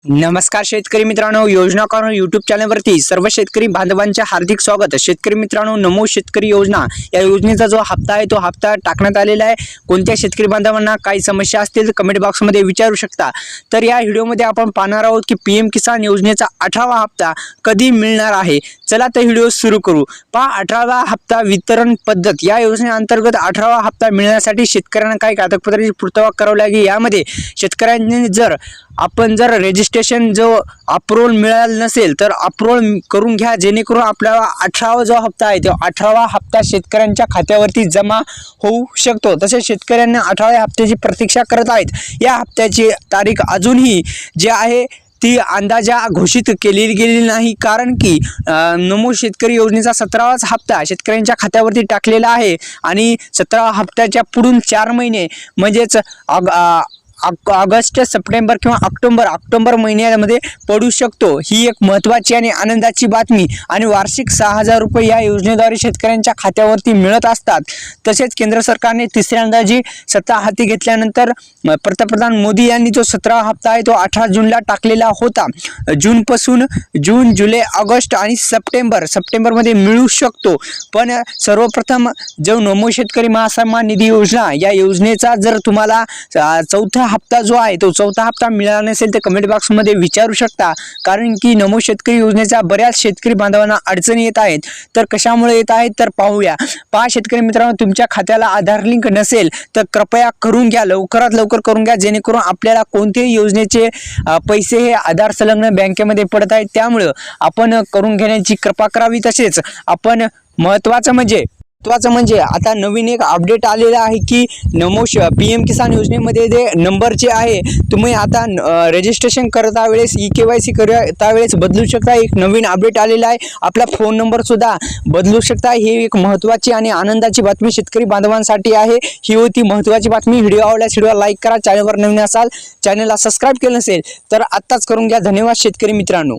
नमस्कार शेतकरी मित्रांनो, योजना कॉर्नर यूट्यूब चॅनलवरती सर्व शेतकरी बांधवांचे हार्दिक स्वागत। शेतकरी मित्रांनो, नमो शेतकरी योजना या योजनेचा जो हप्ता आहे तो हप्ता टाकण्यात आलेला आहे। कोणत्या शेतकरी बांधवांना काही समस्या असतील तर कमेंट बॉक्समध्ये विचारू शकता। तर या व्हिडिओमध्ये आपण पाहणार आहोत की पीएम किसान योजनेचा 18वा हप्ता कधी मिळणार आहे। चला तर व्हिडिओ सुरू करू। पहा, 18वा हप्ता वितरण पद्धत या योजनेअंतर्गत 18वा हप्ता मिळण्यासाठी शेतकऱ्यांना काही कागदपत्रांची पूर्तता करावी लागेल। यामध्ये शेतकऱ्यांनी जर रजिस्ट्रेशन जो अप्रूव्हल मिळालं नसेल तर अप्रूव्हल करून घ्या, जेणेकरून आपल्याला 18वा जो हप्ता आहे तो 18वा हप्ता शेतकऱ्यांच्या खात्यावरती जमा होऊ शकतो। तसेच शेतकऱ्यांना 18व्या हप्त्याची प्रतीक्षा करत आहेत। या हप्त्याची तारीख अजूनही जी आहे ती अंदाजा घोषित केलेली गेलेली नाही, कारण की नमो शेतकरी योजनेचा 17वाच हप्ता शेतकऱ्यांच्या खात्यावरती टाकलेला आहे आणि 17व्या हप्त्याच्या पुढून 4 महिने म्हणजेच ऑगस्ट, सप्टेंबर किंवा ऑक्टोबर महिन्यामध्ये पडू शकतो। ही एक महत्त्वाची आणि आनंदाची बातमी आणि वार्षिक 6,000 रुपये या योजनेद्वारे शेतकऱ्यांच्या खात्यावरती मिळत असतात। तसेच केंद्र सरकारने तिसऱ्यांदा जी सत्ता हाती घेतल्यानंतर पंतप्रधान मोदी यांनी जो 17वा हप्ता आहे तो 18 जूनला टाकलेला होता। जून, जुलै, ऑगस्ट आणि सप्टेंबरमध्ये मिळू शकतो। पण सर्वप्रथम जो नमो शेतकरी महासन्मान निधी योजना या योजनेचा जर तुम्हाला चौथा हप्ता जो आहे तो चौथा हप्ता मिळाला नसेल तर कमेंट बॉक्समध्ये विचारू शकता, कारण की नमो शेतकरी योजनेचा बऱ्याच शेतकरी बांधवांना अडचणी येत आहेत। तर कशामुळे येत आहेत तर पाहूया। पहा शेतकरी मित्रांनो, तुमच्या खात्याला आधार लिंक नसेल तर कृपया करून घ्या, लवकरात लवकर करून घ्या, जेणेकरून आपल्याला कोणत्याही योजनेचे पैसे हे आधार संलग्न बँकेमध्ये पडत आहेत। त्यामुळे आपण करून घेण्याची कृपा करावी। तसेच आपण महत्त्वाचं म्हणजे आता नवीन एक अपडेट आलेला आहे की नमो पीएम किसान योजनेमध्ये जे नंबर जे आहे तुम्ही आता रजिस्ट्रेशन करता वेळेस KYC करता वेळेस बदलू शकता। एक नवीन अपडेट आलेला आहे, आपला फोन नंबर सुद्धा बदलू शकता। ही एक महत्त्वाची आणि आनंदाची बातमी शेतकरी बांधवांसाठी आहे। ही होती महत्त्वाची बातमी। व्हिडिओ आवडल्यास व्हिडिओला लाईक करा, चॅनलवर नवीन असाल चॅनलला सबस्क्राईब केलं नसेल तर आत्ताच करून घ्या। धन्यवाद शेतकरी मित्रांनो।